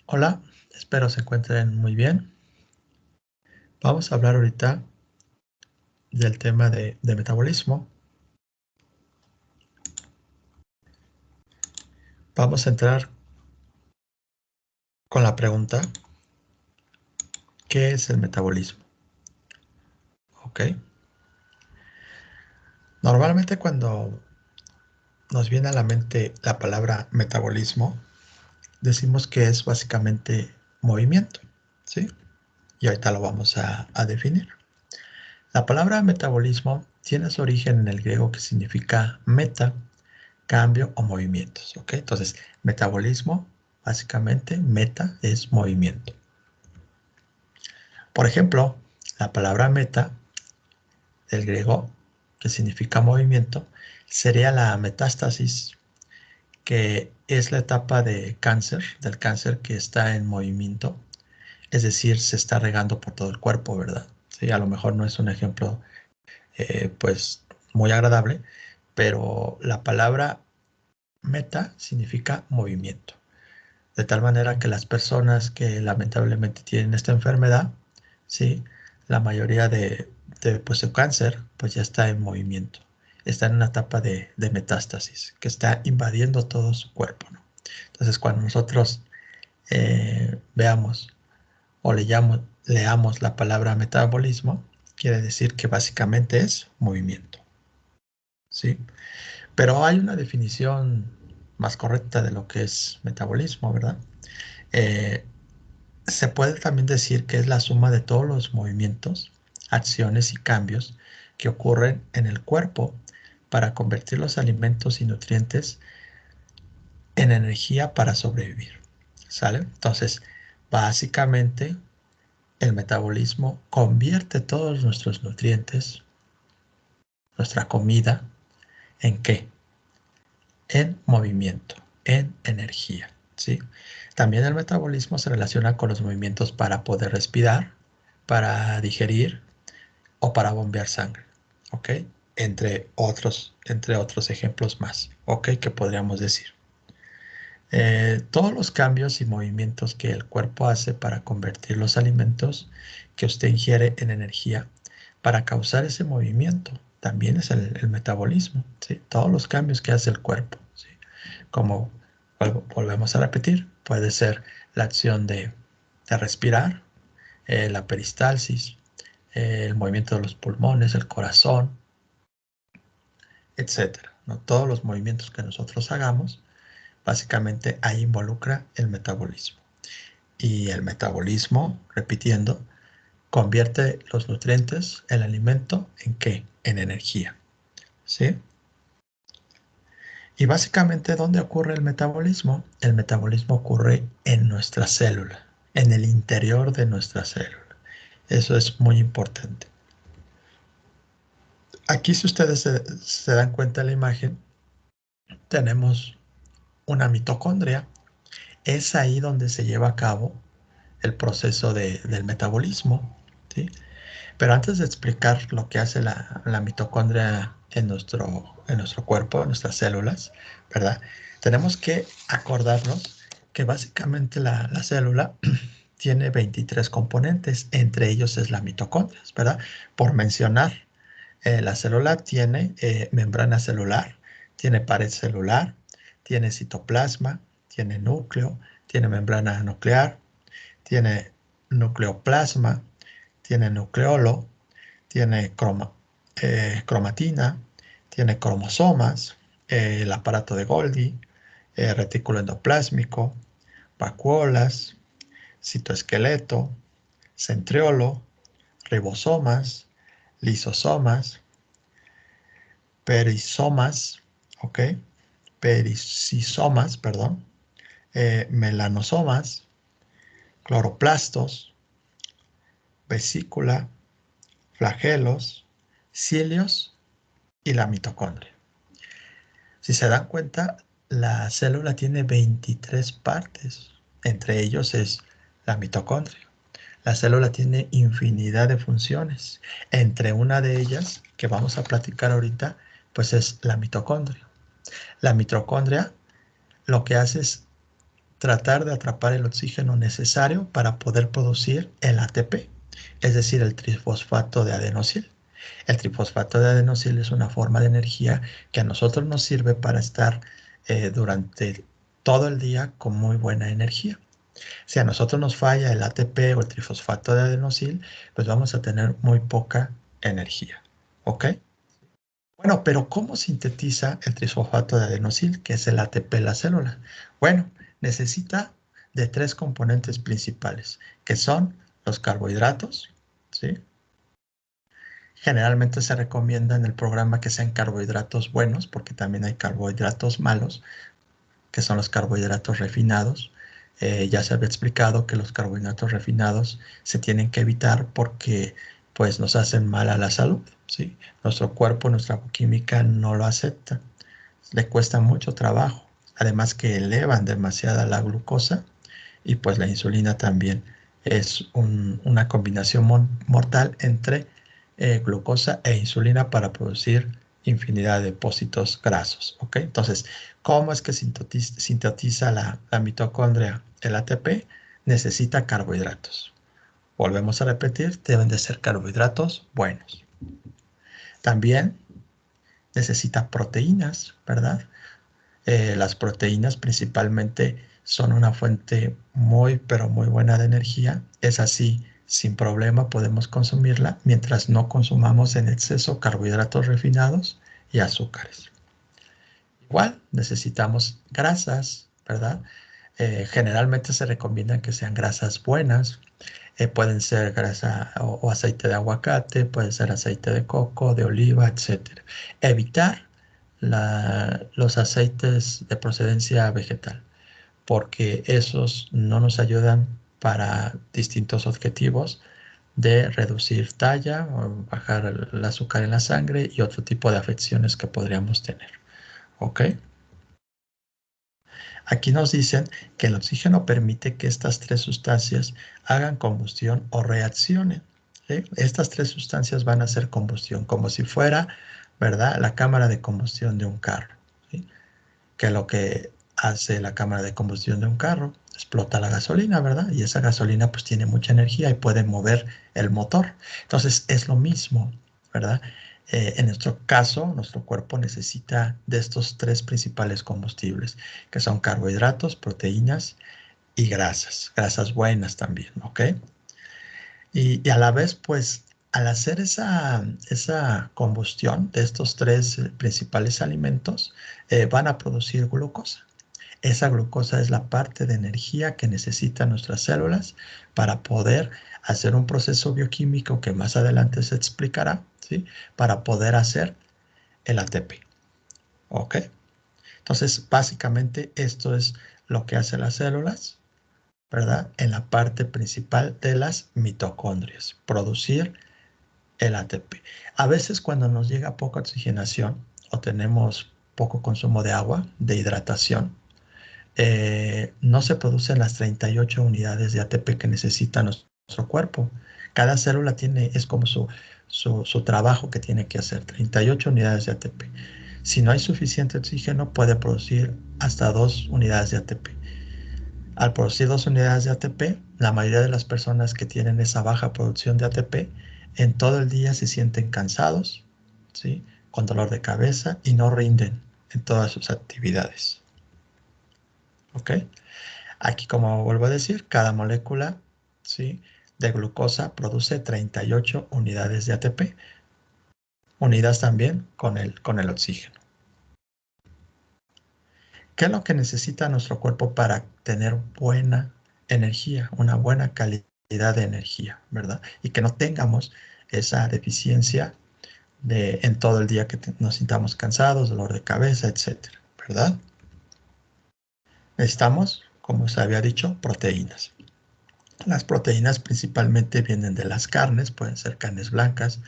Hola, espero se encuentren muy bien. Vamos a hablar ahorita del tema de metabolismo. Vamos a entrar con la pregunta, ¿qué es el metabolismo? ¿Ok? Normalmente cuando nos viene a la mente la palabra metabolismo, decimos que es básicamente movimiento, ¿sí? Y ahorita lo vamos a definir. La palabra metabolismo tiene su origen en el griego que significa meta, cambio o movimientos, ¿ok? Entonces, metabolismo, básicamente, meta es movimiento. Por ejemplo, la palabra meta, del griego, que significa movimiento, sería la metástasis, que es la etapa de cáncer, del cáncer que está en movimiento, es decir, se está regando por todo el cuerpo, ¿verdad? Sí, a lo mejor no es un ejemplo, pues, muy agradable, pero la palabra meta significa movimiento. De tal manera que las personas que lamentablemente tienen esta enfermedad, ¿sí? La mayoría pues, su cáncer pues ya está en movimiento, está en una etapa de metástasis, que está invadiendo todo su cuerpo, ¿no? Entonces, cuando nosotros veamos o leamos la palabra metabolismo, quiere decir que básicamente es movimiento, ¿sí? Pero hay una definición más correcta de lo que es metabolismo, ¿verdad? Eh, Se puede también decir que es la suma de todos los movimientos, acciones y cambios que ocurren en el cuerpo para convertir los alimentos y nutrientes en energía para sobrevivir. ¿Sale? Entonces, básicamente, el metabolismo convierte todos nuestros nutrientes, nuestra comida, ¿en qué? En movimiento, en energía, ¿sí? También el metabolismo se relaciona con los movimientos para poder respirar, para digerir o para bombear sangre, ¿ok? Entre otros ejemplos más, ¿ok? Que podríamos decir. Todos los cambios y movimientos que el cuerpo hace para convertir los alimentos que usted ingiere en energía, para causar ese movimiento, también es el metabolismo, ¿sí? Todos los cambios que hace el cuerpo, ¿sí? Como volvemos a repetir, puede ser la acción de respirar, la peristalsis, el movimiento de los pulmones, el corazón, etcétera, ¿no? Todos los movimientos que nosotros hagamos, básicamente ahí involucra el metabolismo. Y el metabolismo, repitiendo, convierte los nutrientes, el alimento, ¿en qué? En energía, ¿sí? Y básicamente, ¿dónde ocurre el metabolismo? El metabolismo ocurre en nuestra célula, en el interior de nuestra célula. Eso es muy importante. Aquí, si ustedes se dan cuenta de la imagen, tenemos una mitocondria. Es ahí donde se lleva a cabo el proceso del metabolismo, ¿sí? Pero antes de explicar lo que hace la mitocondria en nuestro cuerpo, en nuestras células, ¿verdad? Tenemos que acordarnos que básicamente la célula tiene 23 componentes, entre ellos es la mitocondria, ¿verdad? Por mencionar, la célula tiene membrana celular, tiene pared celular, tiene citoplasma, tiene núcleo, tiene membrana nuclear, tiene nucleoplasma, tiene nucleolo, tiene cromatina, tiene cromosomas, el aparato de Golgi, retículo endoplásmico, vacuolas, citoesqueleto, centriolo, ribosomas, lisosomas, perisomas, ¿ok? Perisisomas, perdón, melanosomas, cloroplastos, vesícula, flagelos, cilios y la mitocondria. Si se dan cuenta, la célula tiene 23 partes. Entre ellos es la mitocondria. La célula tiene infinidad de funciones. Entre una de ellas, que vamos a platicar ahorita, pues es la mitocondria. La mitocondria lo que hace es tratar de atrapar el oxígeno necesario para poder producir el ATP, es decir, el trifosfato de adenosil. El trifosfato de adenosil es una forma de energía que a nosotros nos sirve para estar durante todo el día con muy buena energía. Si a nosotros nos falla el ATP o el trifosfato de adenosil, pues vamos a tener muy poca energía. ¿Ok? Bueno, pero ¿cómo sintetiza el trifosfato de adenosil, que es el ATP en la célula? Bueno, necesita de tres componentes principales, que son los carbohidratos, ¿sí? Generalmente se recomienda en el programa que sean carbohidratos buenos, porque también hay carbohidratos malos, que son los carbohidratos refinados. Ya se había explicado que los carbohidratos refinados se tienen que evitar porque pues nos hacen mal a la salud, ¿sí? Nuestro cuerpo, nuestra química no lo acepta, le cuesta mucho trabajo, además que elevan demasiada la glucosa y pues la insulina también es una combinación mortal entre glucosa e insulina para producir infinidad de depósitos grasos. ¿Ok? Entonces, ¿cómo es que sintetiza la mitocondria el ATP? Necesita carbohidratos. Volvemos a repetir, deben de ser carbohidratos buenos. También necesita proteínas, ¿verdad? Las proteínas principalmente son una fuente muy, pero muy buena de energía. Es así, sin problema podemos consumirla mientras no consumamos en exceso carbohidratos refinados y azúcares. Igual necesitamos grasas, ¿verdad? Generalmente se recomiendan que sean grasas buenas. Pueden ser grasa o aceite de aguacate, puede ser aceite de coco, de oliva, etc. Evitar los aceites de procedencia vegetal, porque esos no nos ayudan para distintos objetivos de reducir talla, o bajar el azúcar en la sangre y otro tipo de afecciones que podríamos tener. ¿Ok? Aquí nos dicen que el oxígeno permite que estas tres sustancias hagan combustión o reaccionen. ¿Sí? Estas tres sustancias van a hacer combustión, como si fuera, ¿verdad?, la cámara de combustión de un carro. ¿Sí? Que lo que hace la cámara de combustión de un carro, explota la gasolina, ¿verdad? Y esa gasolina pues tiene mucha energía y puede mover el motor. Entonces es lo mismo, ¿verdad? En nuestro caso, nuestro cuerpo necesita de estos tres principales combustibles, que son carbohidratos, proteínas y grasas, grasas buenas también, ¿ok? Y a la vez, pues, al hacer esa combustión de estos tres principales alimentos, van a producir glucosa. Esa glucosa es la parte de energía que necesitan nuestras células para poder hacer un proceso bioquímico que más adelante se explicará, ¿sí? Para poder hacer el ATP. ¿Ok? Entonces, básicamente esto es lo que hacen las células, ¿verdad? En la parte principal de las mitocondrias, producir el ATP. A veces cuando nos llega poca oxigenación o tenemos poco consumo de agua, de hidratación, no se producen las 38 unidades de ATP que necesita nuestro cuerpo. Cada célula es como su trabajo que tiene que hacer, 38 unidades de ATP. Si no hay suficiente oxígeno, puede producir hasta 2 unidades de ATP. Al producir 2 unidades de ATP, la mayoría de las personas que tienen esa baja producción de ATP, en todo el día se sienten cansados, ¿sí? Con dolor de cabeza y no rinden en todas sus actividades. ¿Ok? Aquí, como vuelvo a decir, cada molécula, ¿sí?, de glucosa produce 38 unidades de ATP, unidas también con el oxígeno. ¿Qué es lo que necesita nuestro cuerpo para tener buena energía, una buena calidad de energía, ¿verdad? Y que no tengamos esa deficiencia en todo el día que nos sintamos cansados, dolor de cabeza, etcétera, ¿verdad? Necesitamos, como se había dicho, proteínas. Las proteínas principalmente vienen de las carnes, pueden ser carnes blancas,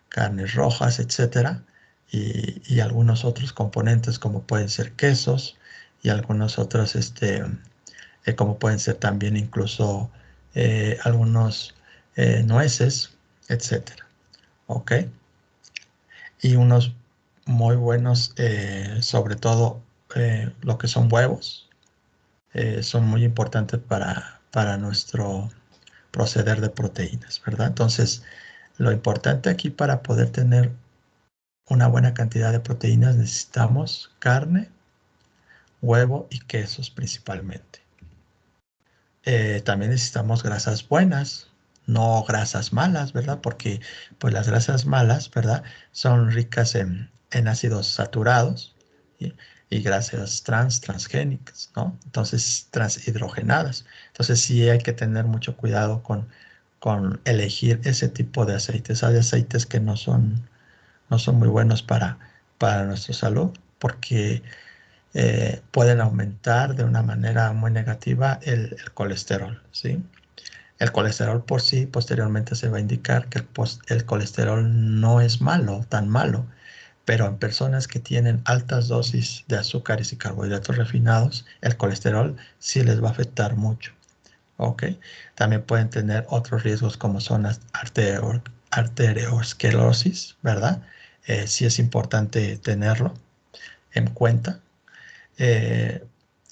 carnes rojas, etcétera, y algunos otros componentes como pueden ser quesos y algunos otros, como pueden ser también incluso algunos nueces, etcétera. ¿Ok? Y unos muy buenos, sobre todo lo que son huevos, son muy importantes para nuestro proceder de proteínas, ¿verdad? Entonces, lo importante aquí para poder tener una buena cantidad de proteínas necesitamos carne, huevo y quesos principalmente. También necesitamos grasas buenas, no grasas malas, ¿verdad? Porque pues las grasas malas, ¿verdad? Son ricas en ácidos saturados, ¿sí? Y grasas transgénicas, ¿no? Entonces, transhidrogenadas. Entonces sí hay que tener mucho cuidado con elegir ese tipo de aceites. Hay aceites que no son muy buenos para nuestra salud porque pueden aumentar de una manera muy negativa el colesterol, ¿sí? El colesterol por sí posteriormente se va a indicar que el colesterol no es malo, tan malo, pero en personas que tienen altas dosis de azúcares y carbohidratos refinados, el colesterol sí les va a afectar mucho, ¿ok? También pueden tener otros riesgos como son las arteriosclerosis, ¿verdad? Sí es importante tenerlo en cuenta. eh,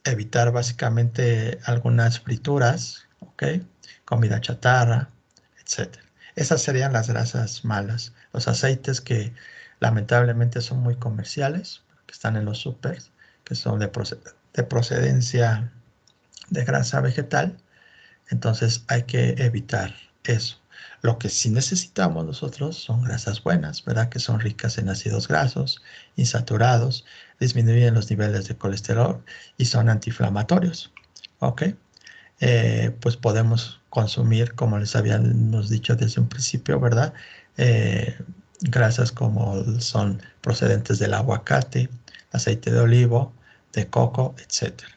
Evitar básicamente algunas frituras, ¿ok? Comida chatarra, etcétera. Esas serían las grasas malas. Los aceites que lamentablemente son muy comerciales, que están en los supers, que son de procedencia de grasa vegetal, entonces hay que evitar eso. Lo que sí necesitamos nosotros son grasas buenas, ¿verdad? Que son ricas en ácidos grasos, insaturados, disminuyen los niveles de colesterol y son antiinflamatorios. ¿Ok? Pues podemos consumir, como les habíamos dicho desde un principio, ¿verdad? Grasas como son procedentes del aguacate, aceite de olivo, de coco, etcétera.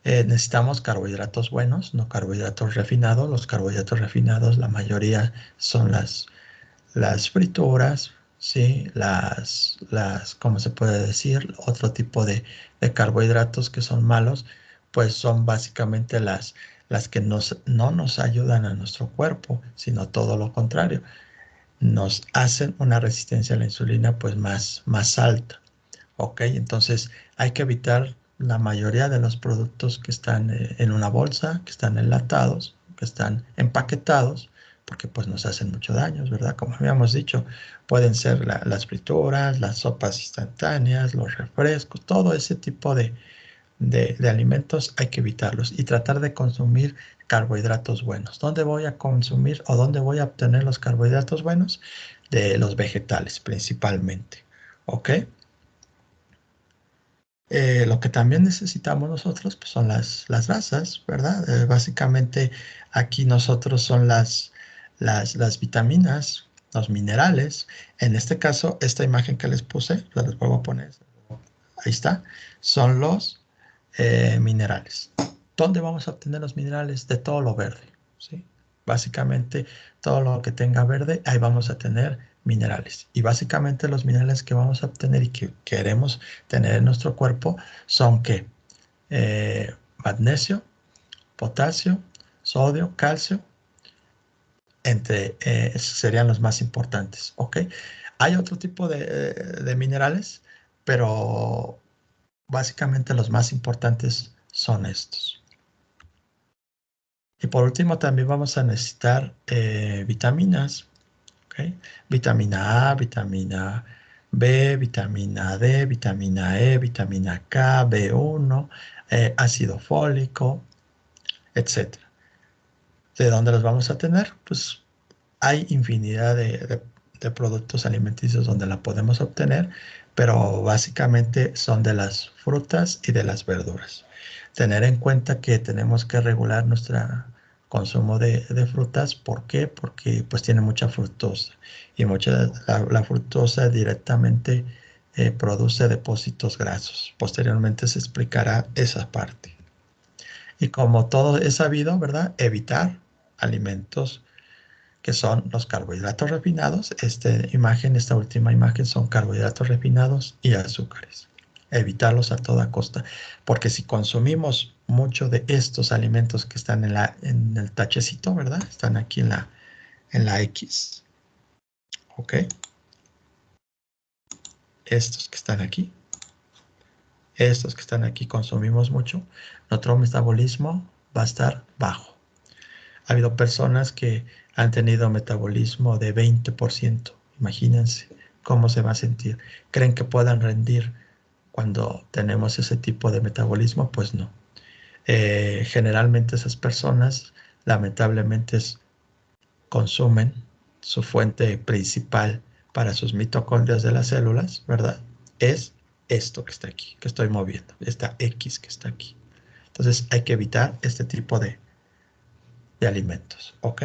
Necesitamos carbohidratos buenos, no carbohidratos refinados. Los carbohidratos refinados, la mayoría son las frituras, ¿sí? ¿Cómo se puede decir? Otro tipo de carbohidratos que son malos, pues son básicamente las que no nos ayudan a nuestro cuerpo, sino todo lo contrario. Nos hacen una resistencia a la insulina pues más alta. Ok, entonces hay que evitar la mayoría de los productos que están en una bolsa, que están enlatados, que están empaquetados, porque pues nos hacen mucho daño, ¿verdad? Como habíamos dicho, pueden ser las frituras, las sopas instantáneas, los refrescos, todo ese tipo de alimentos hay que evitarlos y tratar de consumir carbohidratos buenos. ¿Dónde voy a consumir o dónde voy a obtener los carbohidratos buenos? De los vegetales principalmente, ¿ok? Lo que también necesitamos nosotros pues, son las grasas, ¿verdad? Básicamente aquí nosotros son las vitaminas, los minerales. En este caso, esta imagen que les puse, la les vuelvo a poner, ahí está, son los minerales. ¿Dónde vamos a obtener los minerales? De todo lo verde, ¿sí? Básicamente todo lo que tenga verde, ahí vamos a tener minerales. Y básicamente los minerales que vamos a obtener y que queremos tener en nuestro cuerpo son ¿qué? Magnesio, potasio, sodio, calcio, esos serían los más importantes, ¿ok? Hay otro tipo de minerales, pero básicamente los más importantes son estos. Y por último también vamos a necesitar vitaminas, ¿ok? Vitamina A, vitamina B, vitamina D, vitamina E, vitamina K, B1, ácido fólico, etcétera. ¿De dónde los vamos a tener? Pues hay infinidad de productos alimenticios donde la podemos obtener, pero básicamente son de las frutas y de las verduras. Tener en cuenta que tenemos que regular nuestro consumo de frutas. ¿Por qué? Porque pues tiene mucha fructosa y la fructosa directamente produce depósitos grasos. Posteriormente se explicará esa parte. Y como todo es sabido, ¿verdad? Evitar alimentos que son los carbohidratos refinados. Esta última imagen son carbohidratos refinados y azúcares. Evitarlos a toda costa, porque si consumimos mucho de estos alimentos que están en el tachecito, ¿verdad? Están aquí en la X, ¿ok? Estos que están aquí. estos que están aquí consumimos mucho, nuestro metabolismo va a estar bajo. Ha habido personas que han tenido metabolismo de 20%. Imagínense cómo se va a sentir. ¿Creen que puedan rendir cuando tenemos ese tipo de metabolismo? Pues no. Generalmente esas personas lamentablemente consumen su fuente principal para sus mitocondrias de las células, ¿verdad? Es esto que está aquí, que estoy moviendo, esta X que está aquí. Entonces hay que evitar este tipo de alimentos, ¿ok?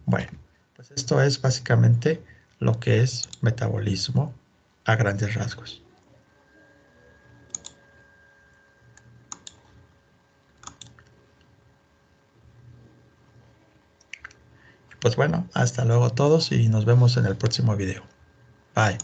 Bueno, pues esto es básicamente lo que es metabolismo a grandes rasgos. Pues bueno, hasta luego todos y nos vemos en el próximo video. Bye.